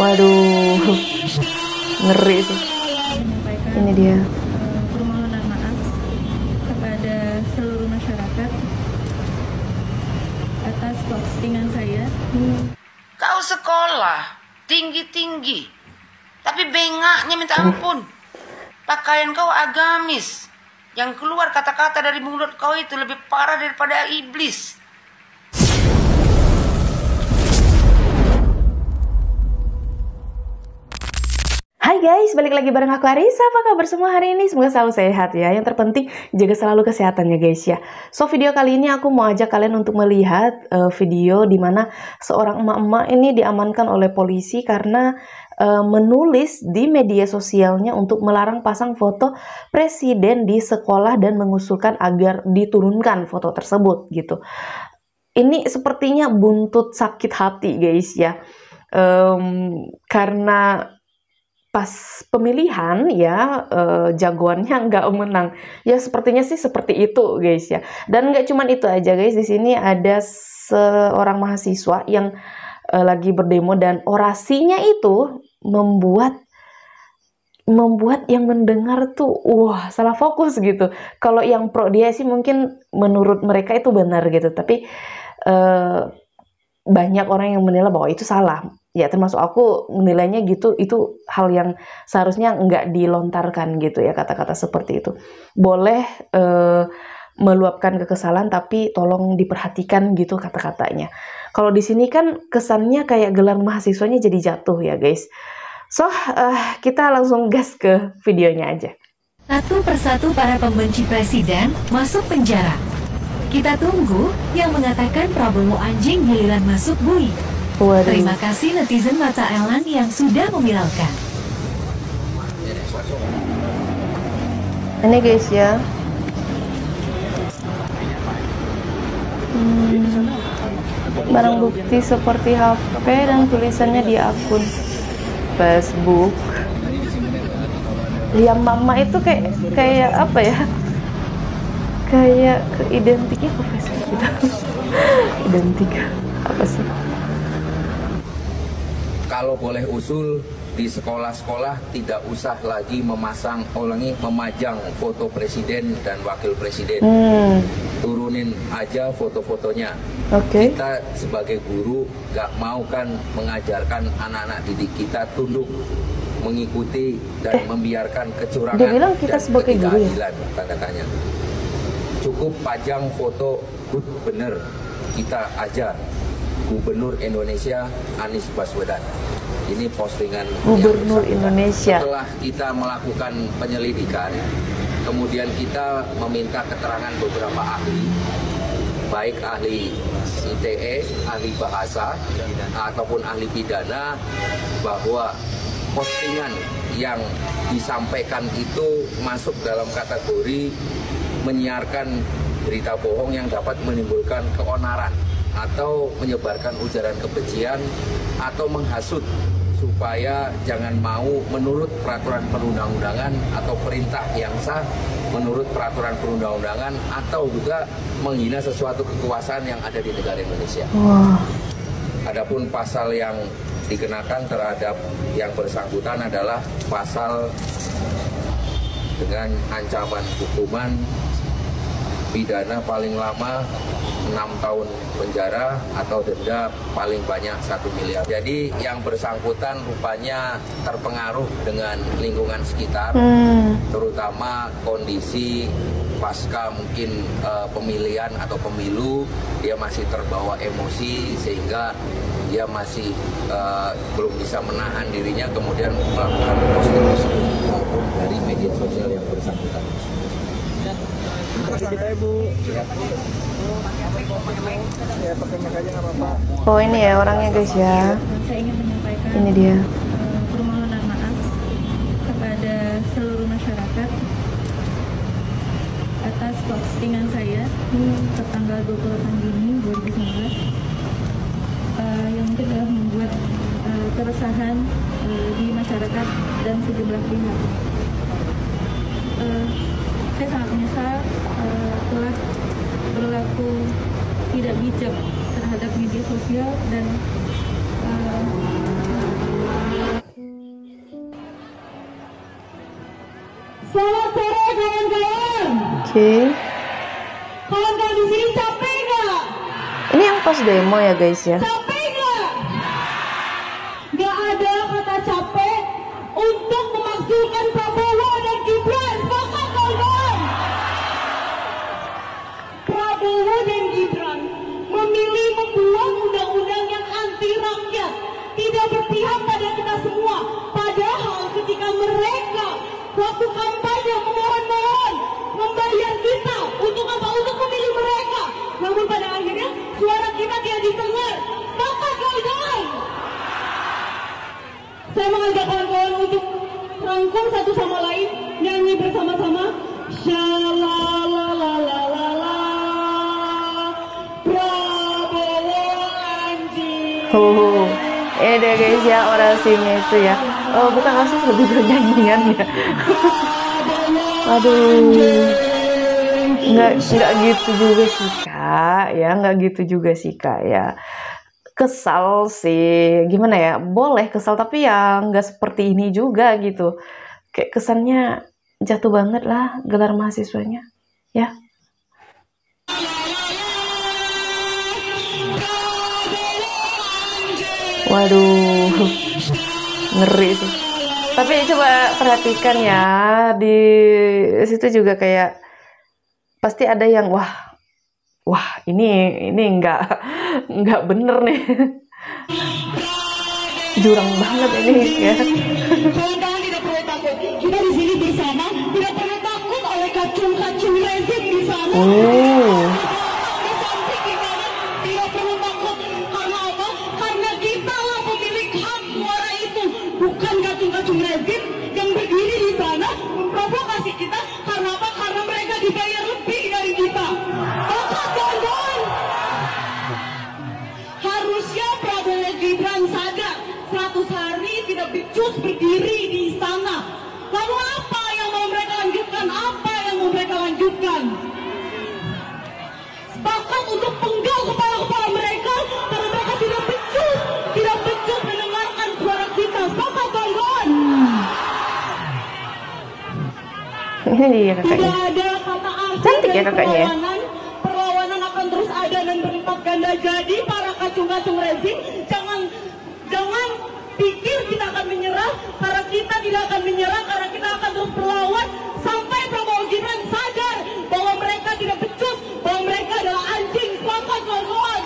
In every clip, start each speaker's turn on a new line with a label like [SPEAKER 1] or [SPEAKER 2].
[SPEAKER 1] Waduh, ngeri itu. Ini dia.
[SPEAKER 2] Permohonan maaf kepada seluruh masyarakat atas postingan saya.
[SPEAKER 3] Kau sekolah tinggi-tinggi, tapi bengaknya minta ampun. Pakaian kau agamis. Yang keluar kata-kata dari mulut kau itu lebih parah daripada iblis.
[SPEAKER 1] Hai guys, balik lagi bareng aku Arisa. Apa kabar semua hari ini? Semoga selalu sehat ya. Yang terpenting jaga selalu kesehatannya guys ya. So video kali ini aku mau ajak kalian untuk melihat video dimana seorang emak-emak ini diamankan oleh polisi karena menulis di media sosialnya untuk melarang pasang foto presiden di sekolah dan mengusulkan agar diturunkan foto tersebut gitu. Ini sepertinya buntut sakit hati guys ya. Karena pas pemilihan ya jagoannya nggak menang ya, sepertinya sih seperti itu guys ya. Dan nggak cuman itu aja guys, di sini ada seorang mahasiswa yang lagi berdemo dan orasinya itu membuat yang mendengar tuh wah salah fokus gitu. Kalau yang pro dia sih mungkin menurut mereka itu benar gitu, tapi banyak orang yang menilai bahwa itu salah. Ya termasuk aku menilainya gitu, itu hal yang seharusnya nggak dilontarkan gitu ya, kata-kata seperti itu. Boleh meluapkan kekesalan tapi tolong diperhatikan gitu kata-katanya. Kalau di sini kan kesannya kayak gelar mahasiswanya jadi jatuh ya guys. So kita langsung gas ke videonya aja.
[SPEAKER 4] Satu persatu para pembenci presiden masuk penjara. Kita tunggu yang mengatakan Prabowo anjing giliran masuk bui.
[SPEAKER 1] Waduh.
[SPEAKER 4] Terima kasih netizen mata elang yang sudah memviralkan.
[SPEAKER 1] Ini guys ya. Barang bukti seperti HP dan tulisannya di akun Facebook. Ya mama itu kayak apa ya? Kayak ke identiknya ke Facebook gitu. Identik apa sih?
[SPEAKER 5] Kalau boleh usul, di sekolah-sekolah tidak usah lagi memajang foto presiden dan wakil presiden. Turunin aja foto-fotonya.
[SPEAKER 1] Oke.
[SPEAKER 5] Kita sebagai guru gak mau kan mengajarkan anak-anak didik kita tunduk mengikuti dan membiarkan kecurangan
[SPEAKER 1] dia bilang kita
[SPEAKER 5] dan
[SPEAKER 1] sebagai guru ya?
[SPEAKER 5] ketidakadilan, tanda tanya. Cukup pajang foto good bener kita aja, Gubernur Indonesia Anies Baswedan. Ini postingan
[SPEAKER 1] Gubernur Indonesia.
[SPEAKER 5] Setelah kita melakukan penyelidikan, kemudian kita meminta keterangan beberapa ahli, baik ahli ITE, ahli bahasa, ataupun ahli pidana, bahwa postingan yang disampaikan itu masuk dalam kategori menyiarkan berita bohong yang dapat menimbulkan keonaran atau menyebarkan ujaran kebencian atau menghasut supaya jangan mau menurut peraturan perundang-undangan atau perintah yang sah menurut peraturan perundang-undangan, atau juga menghina sesuatu kekuasaan yang ada di negara Indonesia. Adapun pasal yang dikenakan terhadap yang bersangkutan adalah pasal dengan ancaman hukuman pidana paling lama 6 tahun penjara atau denda paling banyak 1 miliar. Jadi yang bersangkutan rupanya terpengaruh dengan lingkungan sekitar, terutama kondisi pasca mungkin pemilihan atau pemilu, dia masih terbawa emosi sehingga dia masih belum bisa menahan dirinya, kemudian melakukan posting-posting dari media sosial yang bersangkutan.
[SPEAKER 1] Oh ini ya orangnya guys ya.
[SPEAKER 2] Saya ingin menyampaikan
[SPEAKER 1] Ini dia.
[SPEAKER 2] permohonan maaf kepada seluruh masyarakat atas postingan saya tertanggal 28 Juni 2019 yang mungkin telah membuat keresahan di masyarakat dan sejumlah pihak. Saya sangat menyesal telah berlaku tidak bijak terhadap media sosial dan kawan-kawan?
[SPEAKER 1] Oke.
[SPEAKER 2] Kawan-kawan di sini capek nggak?
[SPEAKER 1] Ini yang pas demo ya guys ya.
[SPEAKER 2] Capek nggak? Nggak ada kata capek untuk memakzulkan Prabowo dan Gibran. Sepakat kawan-kawan? Prabowo dan Gibran memilih membuat undang-undang yang anti rakyat, tidak berpihak pada kita semua. Padahal ketika mereka waktu kampanye memohon-mohon membayar kita untuk apa? Untuk memilih mereka. Namun pada akhirnya suara kita tidak didengar. Maka kawan-kawan, saya mengajak kawan-kawan untuk rangkum satu sama lain, nyanyi bersama-sama. Shalalalalala, Prabowo anjing.
[SPEAKER 1] Ini deh guys ya orasinya itu ya. Oh bukan orasi, lebih ke nyanyiannya. Aduh, nggak gitu juga sih kak ya, nggak gitu juga sih kak ya. Kesal sih, gimana ya, boleh kesal tapi ya nggak seperti ini juga gitu. Kayak kesannya jatuh banget lah gelar mahasiswanya ya. Waduh, ngeri sih. Tapi coba perhatikan ya, di situ juga kayak pasti ada yang wah ini nggak bener nih. Jurang banget ini ya.
[SPEAKER 2] Kawan-kawan tidak perlu takut. Kita di sini bersama, tidak perlu takut oleh kacung-kacung rezim di sana. Di samping kita tidak perlu takut. Karena apa? Karena kita lah pemilik hak suara itu, bukan kacung-kacung rezim yang berdiri di sana memprovokasi kita. Karena apa? Karena mereka dibayar lebih dari kita. Maka kawan-kawan, harusnya Prabowo Gibran sadar 100 hari tidak becus berdiri di istana. Lalu apa yang mau mereka lanjutkan? Apa yang mau mereka lanjutkan? Sepakat untuk penggal kepala-kepala mereka karena mereka tidak becus mendengarkan suara kita. Sepakat kawan-kawan?
[SPEAKER 1] Iya kakaknya.
[SPEAKER 2] Tidak ada kata akhir
[SPEAKER 1] Cantik ya
[SPEAKER 2] dari
[SPEAKER 1] kakaknya ya.
[SPEAKER 2] Perlawanan akan terus ada dan berlipat ganda. Jadi para kacung-kacung rezim, jangan pikir kita akan menyerah. Karena kita tidak akan menyerah, karena kita akan terus berlawan sampai Prabowo Gibran sadar bahwa mereka tidak becus, bahwa mereka adalah anjing. Sepakat kawan-kawan?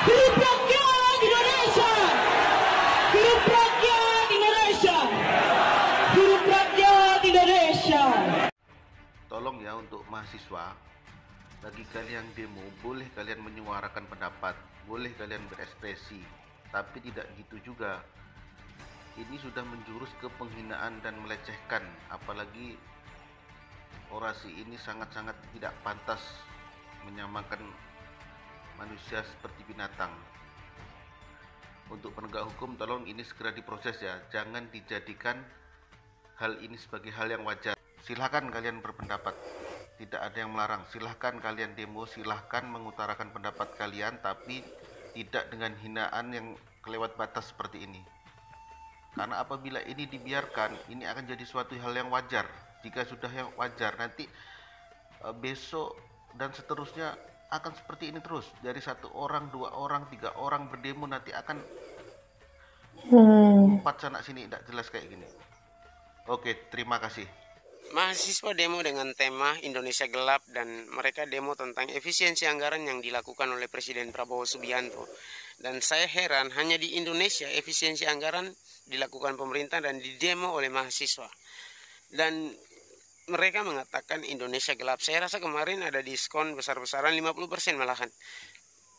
[SPEAKER 2] Hidup rakyat Indonesia! Hidup rakyat Indonesia! Hidup rakyat Indonesia!
[SPEAKER 6] Tolong ya untuk mahasiswa, bagi kalian demo, boleh kalian menyuarakan pendapat, boleh kalian berekspresi, tapi tidak gitu juga. Ini sudah menjurus ke penghinaan dan melecehkan, apalagi orasi ini sangat-sangat tidak pantas menyamakan manusia seperti binatang. Untuk penegak hukum, tolong ini segera diproses ya, jangan dijadikan hal ini sebagai hal yang wajar. Silahkan kalian berpendapat, tidak ada yang melarang. Silahkan kalian demo, silahkan mengutarakan pendapat kalian, tapi tidak dengan hinaan yang kelewat batas seperti ini. Karena apabila ini dibiarkan, ini akan jadi suatu hal yang wajar. Jika sudah yang wajar, nanti besok dan seterusnya akan seperti ini terus. Dari 1 orang, 2 orang, 3 orang berdemo, nanti akan 4 sana sini, tidak jelas kayak gini. Oke, terima kasih.
[SPEAKER 7] Mahasiswa demo dengan tema Indonesia Gelap dan mereka demo tentang efisiensi anggaran yang dilakukan oleh Presiden Prabowo Subianto. Dan saya heran, hanya di Indonesia efisiensi anggaran dilakukan pemerintah dan didemo oleh mahasiswa. Dan mereka mengatakan Indonesia Gelap. Saya rasa kemarin ada diskon besar-besaran 50% malahan.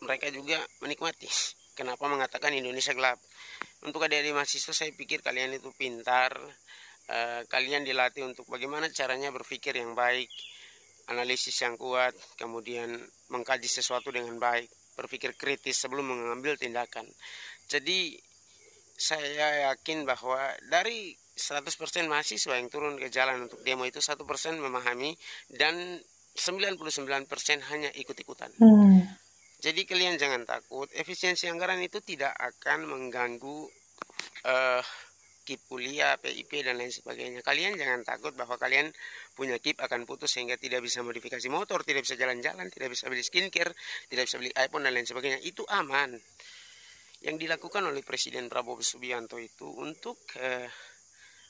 [SPEAKER 7] Mereka juga menikmati. Kenapa mengatakan Indonesia Gelap? Untuk adik-adik mahasiswa, saya pikir kalian itu pintar. Kalian dilatih untuk bagaimana caranya berpikir yang baik, analisis yang kuat, kemudian mengkaji sesuatu dengan baik, berpikir kritis sebelum mengambil tindakan. Jadi saya yakin bahwa dari 100% mahasiswa yang turun ke jalan untuk demo itu 1% memahami dan 99% hanya ikut-ikutan. Jadi kalian jangan takut, efisiensi anggaran itu tidak akan mengganggu KIP kuliah, PIP dan lain sebagainya. Kalian jangan takut bahwa kalian punya KIP akan putus sehingga tidak bisa modifikasi motor, tidak bisa jalan-jalan, tidak bisa beli skincare, tidak bisa beli iPhone dan lain sebagainya. Itu aman. Yang dilakukan oleh Presiden Prabowo Subianto itu untuk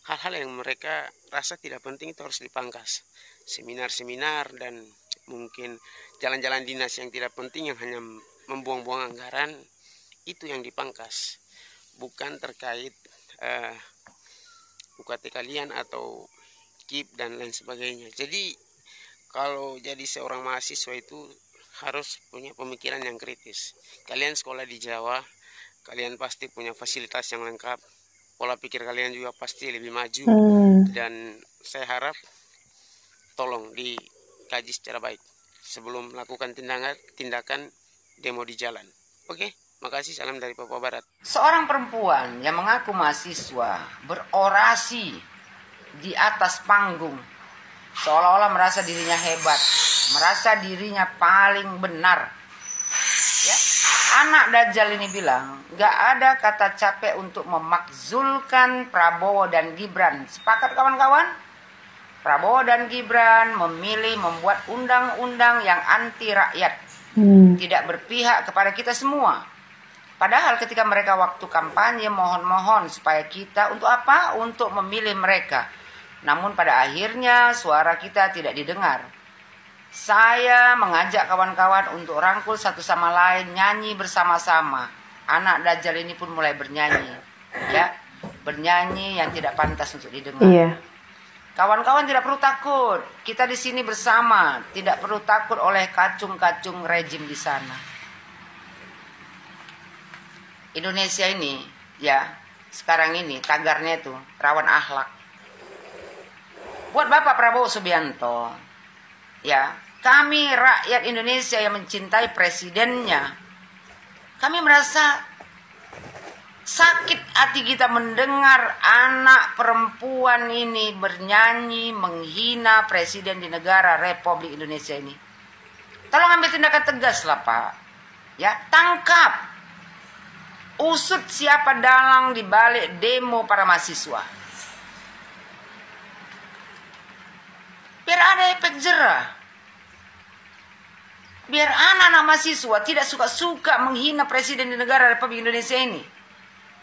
[SPEAKER 7] hal-hal yang mereka rasa tidak penting itu harus dipangkas. Seminar-seminar dan mungkin jalan-jalan dinas yang tidak penting yang hanya membuang-buang anggaran, itu yang dipangkas. Bukan terkait UKT kalian atau KIP dan lain sebagainya. Jadi kalau jadi seorang mahasiswa itu harus punya pemikiran yang kritis. Kalian sekolah di Jawa, kalian pasti punya fasilitas yang lengkap, pola pikir kalian juga pasti lebih maju, dan saya harap tolong dikaji secara baik sebelum melakukan tindakan demo di jalan. Oke, makasih, salam dari Papua Barat.
[SPEAKER 3] Seorang perempuan yang mengaku mahasiswa berorasi di atas panggung seolah-olah merasa dirinya hebat, merasa dirinya paling benar. Ya, anak Dajjal ini bilang gak ada kata capek untuk memakzulkan Prabowo dan Gibran. Sepakat kawan-kawan? Prabowo dan Gibran memilih membuat undang-undang yang anti rakyat, tidak berpihak kepada kita semua. Padahal ketika mereka waktu kampanye mohon-mohon supaya kita untuk apa? Untuk memilih mereka. Namun pada akhirnya suara kita tidak didengar. Saya mengajak kawan-kawan untuk rangkul satu sama lain, nyanyi bersama-sama. Anak Dajjal ini pun mulai bernyanyi, ya, bernyanyi yang tidak pantas untuk didengar.
[SPEAKER 1] Iya.
[SPEAKER 3] Kawan-kawan tidak perlu takut, kita di sini bersama, tidak perlu takut oleh kacung-kacung rejim di sana. Indonesia ini, ya, sekarang ini tagarnya itu rawan akhlak. Buat Bapak Prabowo Subianto, ya, kami rakyat Indonesia yang mencintai presidennya, kami merasa sakit hati kita mendengar anak perempuan ini bernyanyi menghina presiden di negara Republik Indonesia ini. Tolong ambil tindakan tegas lah Pak, ya, tangkap, usut siapa dalang di balik demo para mahasiswa. Biar ada efek jerah. Biar anak-anak mahasiswa tidak suka-suka menghina presiden di negara Republik Indonesia ini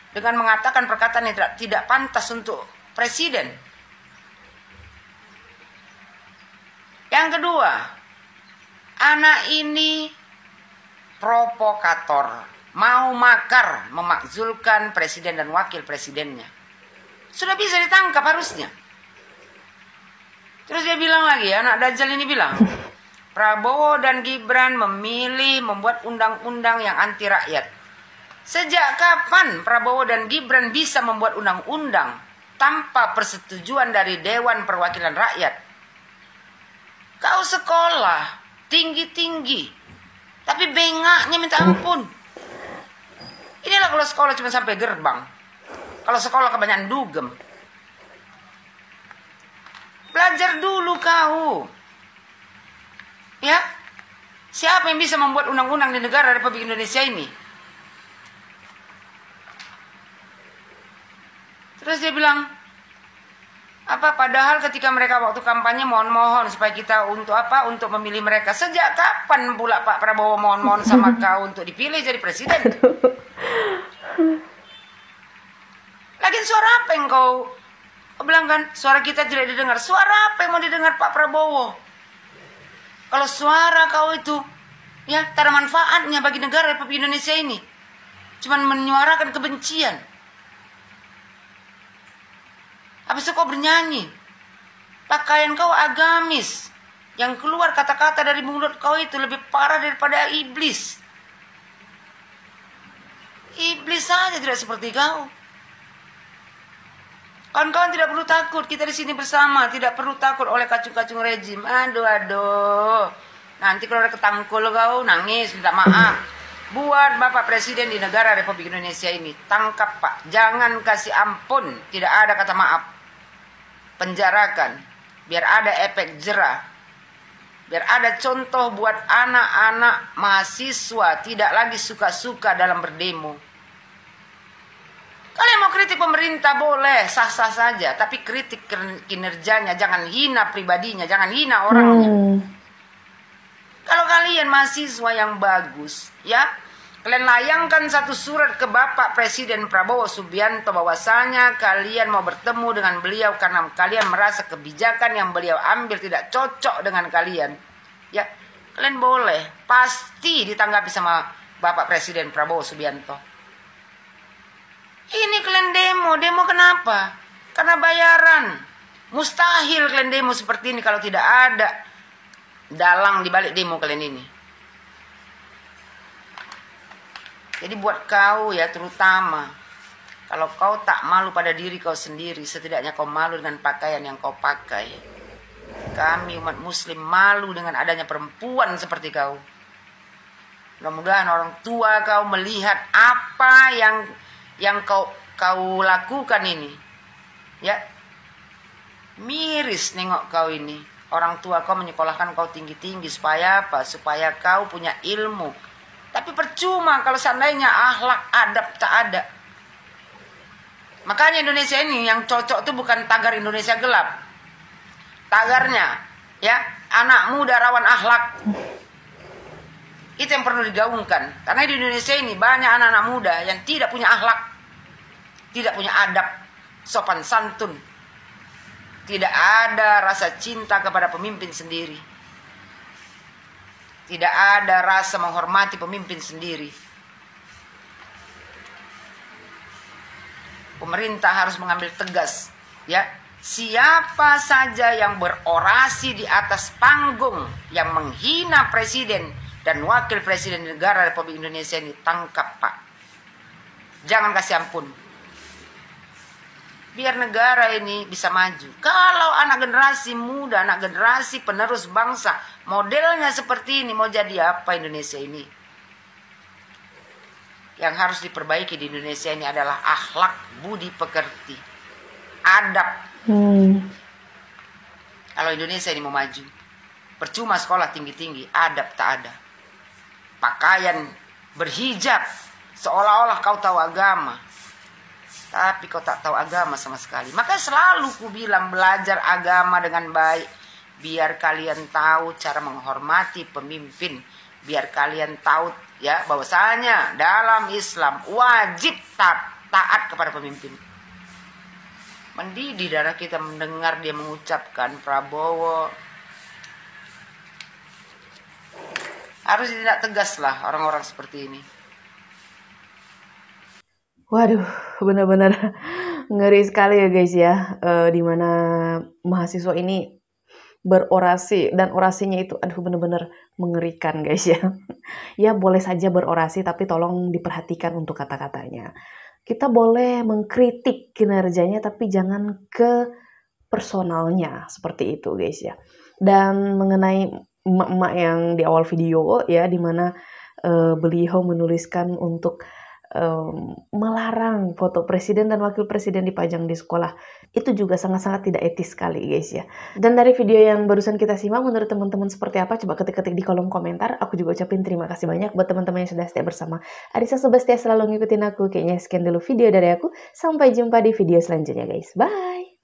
[SPEAKER 3] dengan mengatakan perkataan yang tidak pantas untuk presiden. Yang kedua, anak ini provokator, mau makar memakzulkan presiden dan wakil presidennya. Sudah bisa ditangkap harusnya. Terus dia bilang lagi, anak Dajjal ini bilang, Prabowo dan Gibran memilih membuat undang-undang yang anti rakyat. Sejak kapan Prabowo dan Gibran bisa membuat undang-undang tanpa persetujuan dari Dewan Perwakilan Rakyat? Kau sekolah tinggi-tinggi, tapi bengaknya minta ampun. Inilah kalau sekolah cuma sampai gerbang. Kalau sekolah kebanyakan dugem. Belajar dulu kau. Ya, siapa yang bisa membuat undang-undang di negara Republik Indonesia ini? Terus dia bilang, apa? Padahal ketika mereka waktu kampanye mohon-mohon supaya kita untuk apa? Untuk memilih mereka. Sejak kapan pula Pak Prabowo mohon-mohon sama kau untuk dipilih jadi presiden? Lagian suara apa yang kau bilang kan? Suara kita tidak didengar. Suara apa yang mau didengar Pak Prabowo? Kalau suara kau itu, ya, tak ada manfaatnya bagi negara Republik Indonesia ini. Cuman menyuarakan kebencian. Habis itu kau bernyanyi. Pakaian kau agamis. Yang keluar kata-kata dari mulut kau itu lebih parah daripada iblis. Iblis saja tidak seperti kau. Kawan-kawan tidak perlu takut, kita di sini bersama, tidak perlu takut oleh kacung-kacung rejim. Aduh. Nanti kalau ada ketangkul kau nangis, minta maaf. Buat Bapak Presiden di negara Republik Indonesia ini, tangkap Pak, jangan kasih ampun, tidak ada kata maaf. Penjarakan, biar ada efek jerah. Biar ada contoh buat anak-anak mahasiswa tidak lagi suka-suka dalam berdemo. Kalian mau kritik pemerintah boleh, sah-sah saja. Tapi kritik kinerjanya, jangan hina pribadinya, jangan hina orangnya. Kalau kalian mahasiswa yang bagus, ya, kalian layangkan satu surat ke Bapak Presiden Prabowo Subianto bahwasanya kalian mau bertemu dengan beliau karena kalian merasa kebijakan yang beliau ambil tidak cocok dengan kalian. Ya, kalian boleh, pasti ditanggapi sama Bapak Presiden Prabowo Subianto. Ini kalian demo kenapa? Karena bayaran. Mustahil kalian demo seperti ini kalau tidak ada dalang di balik demo kalian ini. Jadi buat kau ya, terutama kalau kau tak malu pada diri kau sendiri, setidaknya kau malu dengan pakaian yang kau pakai. Kami umat muslim malu dengan adanya perempuan seperti kau. Mudah-mudahan orang tua kau melihat apa yang kau lakukan ini, ya, miris nengok kau ini. Orang tua kau menyekolahkan kau tinggi-tinggi supaya apa? Supaya kau punya ilmu. Tapi percuma kalau seandainya akhlak adab tak ada. Makanya Indonesia ini yang cocok tuh bukan tagar Indonesia gelap. Tagarnya, ya, anak muda rawan akhlak. Itu yang perlu digaungkan. Karena di Indonesia ini banyak anak-anak muda yang tidak punya akhlak, tidak punya adab, sopan santun, tidak ada rasa cinta kepada pemimpin sendiri, tidak ada rasa menghormati pemimpin sendiri. Pemerintah harus mengambil tegas, ya, siapa saja yang berorasi di atas panggung yang menghina presiden dan wakil presiden negara Republik Indonesia ini, tangkap, Pak. Jangan kasih ampun. Biar negara ini bisa maju. Kalau anak generasi muda, anak generasi penerus bangsa, modelnya seperti ini, mau jadi apa Indonesia ini? Yang harus diperbaiki di Indonesia ini adalah akhlak, budi pekerti, adab. Kalau Indonesia ini mau maju, percuma sekolah tinggi-tinggi, adab tak ada. Pakaian berhijab, seolah-olah kau tahu agama, tapi kau tak tahu agama sama sekali. Maka selalu ku bilang, belajar agama dengan baik, biar kalian tahu cara menghormati pemimpin, biar kalian tahu, ya, bahwasanya dalam Islam wajib taat kepada pemimpin. Mendidih darah kita mendengar dia mengucapkan, Prabowo harus ditindak tegas lah orang-orang seperti ini.
[SPEAKER 1] Waduh, benar-benar ngeri sekali ya guys ya, dimana mahasiswa ini berorasi dan orasinya itu aduh benar-benar mengerikan guys ya. Ya boleh saja berorasi tapi tolong diperhatikan untuk kata-katanya. Kita boleh mengkritik kinerjanya tapi jangan ke personalnya seperti itu guys ya. Dan mengenai emak-emak yang di awal video ya, dimana beliau menuliskan untuk melarang foto presiden dan wakil presiden dipajang di sekolah, itu juga sangat-sangat tidak etis sekali guys ya. Dan dari video yang barusan kita simak, menurut teman-teman seperti apa? Coba ketik-ketik di kolom komentar. Aku juga ucapin terima kasih banyak buat teman-teman yang sudah setia bersama Arisa Sobat Setia, selalu ngikutin aku. Kayaknya sekian dulu video dari aku, sampai jumpa di video selanjutnya guys, bye.